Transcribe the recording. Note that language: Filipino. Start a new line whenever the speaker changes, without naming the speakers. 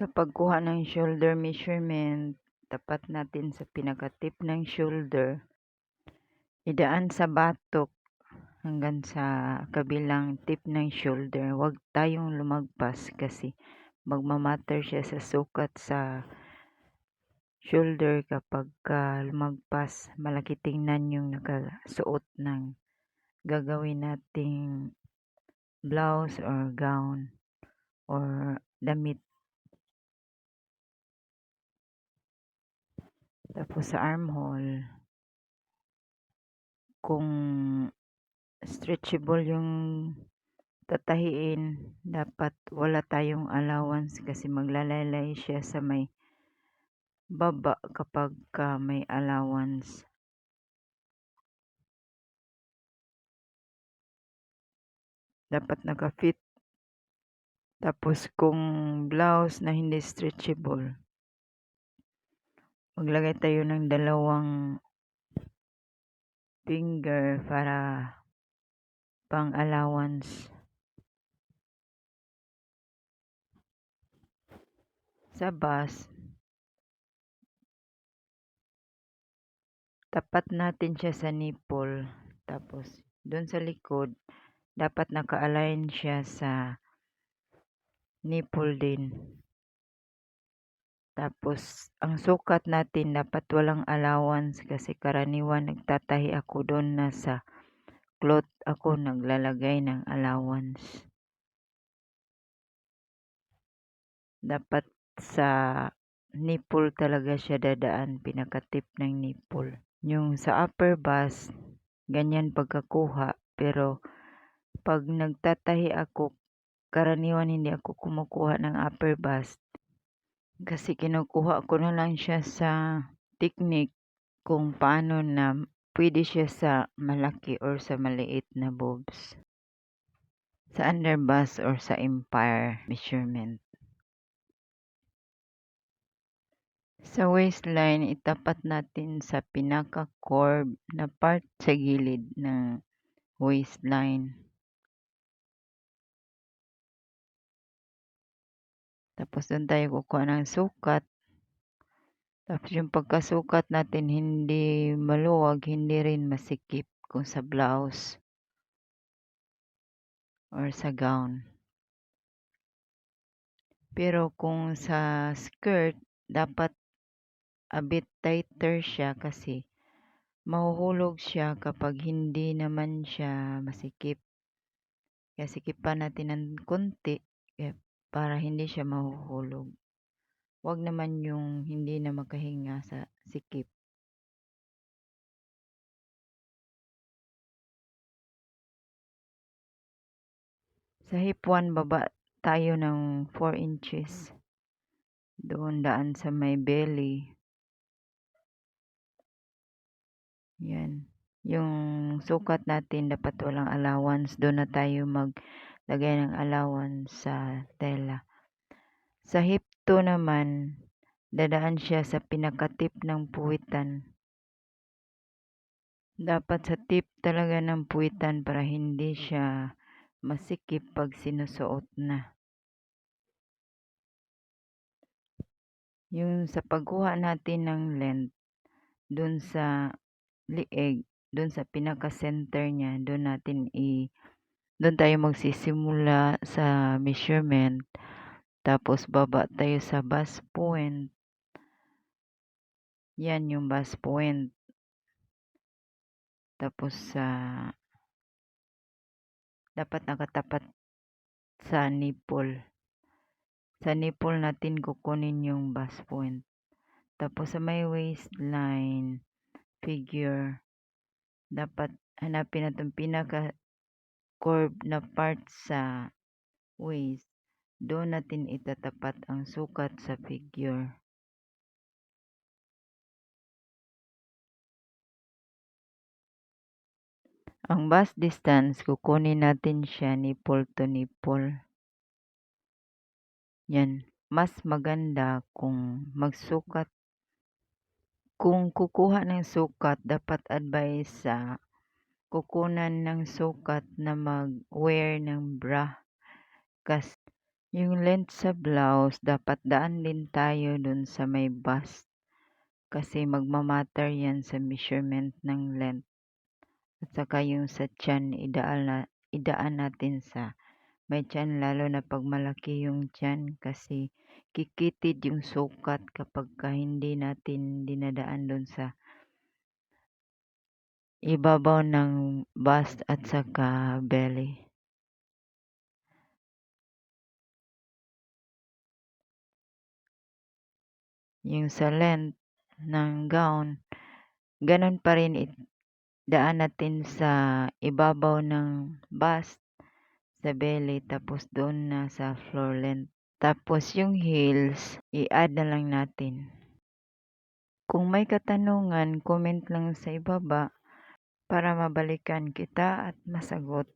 Sa pagkuha ng shoulder measurement, tapat natin sa pinaka-tip ng shoulder, idaan sa batok hanggang sa kabilang tip ng shoulder. Huwag tayong lumagpas kasi magmamatter siya sa sukat sa shoulder kapag lumagpas. Malaki tingnan yung nakasuot ng gagawin nating blouse or gown or damit. Tapos sa armhole, kung stretchable yung tatahiin, dapat wala tayong allowance kasi maglalaylay siya sa may baba kapag may allowance. Dapat naka-fit. Tapos kung blouse na hindi stretchable, maglagay tayo ng dalawang finger para pang allowance. Sa bust, tapat natin siya sa nipple. Tapos doon sa likod, dapat naka-align siya sa nipple din. Tapos ang sukat natin dapat walang allowance kasi karaniwan nagtatahi ako doon na sa cloth ako naglalagay ng allowance. Dapat sa nipple talaga siya dadaan, pinaka-tip ng nipple. Yung sa upper bust, ganyan pagkakuha, pero pag nagtatahi ako, karaniwan hindi ako kumukuha ng upper bust kasi kinukuha ko na lang siya sa technique kung paano na pwede siya sa malaki or sa maliit na boobs. Sa under bust or sa empire measurement. Sa waistline, itapat natin sa pinaka-curve na part sa gilid ng waistline. Tapos doon tayo kukuha ng sukat. Tapos yung pagkasukat natin hindi maluwag, hindi rin masikip kung sa blouse or sa gown. Pero kung sa skirt, dapat a bit tighter siya kasi mahuhulog siya kapag hindi naman siya masikip. Kaya sikipan natin ng konti para hindi siya mahuhulog. Huwag naman yung hindi na makahinga sa sikip. Sa hip 1, baba tayo ng 4 inches. Doon daan sa may belly. Yan. Yung sukat natin dapat walang allowance. Doon na tayo maglagay ng allowance sa tela. Sa hip 2 naman, dadaan siya sa pinaka-tip ng puwitan. Dapat sa tip talaga ng puwitan para hindi siya masikip pag sinusuot na. Yung sa pagkuha natin ng length, dun sa lieg, dun sa pinaka-center niya, dun tayo magsisimula sa measurement. Tapos baba tayo sa bust point. Yan yung bust point. Tapos dapat nakatapat sa nipple. Sa nipple natin kukunin yung bust point. Tapos sa may waistline figure, dapat hanapin natin pinaka-curve na part sa waist. Doon natin itatapat ang sukat sa figure. Ang bust distance, kukunin natin siya nipple to nipple. Yan. Mas maganda kung magsukat. Kung kukuha ng sukat, dapat advice sa kukunan ng sukat na mag-wear ng bra. Yung length sa blouse dapat daan din tayo dun sa may bust kasi magma-matter yan sa measurement ng length at saka yung sa tiyan idaan natin sa may tiyan lalo na 'pag malaki yung tiyan kasi kikitid yung sukat kapagka hindi natin dinadaan dun sa ibabaw ng bust at saka belly. Yung sa length ng gown, gano'n pa rin daan natin sa ibabaw ng bust, sa belly, tapos doon na sa floor length. Tapos yung heels, i-add na lang natin. Kung may katanungan, comment lang sa ibaba para mabalikan kita at masagot.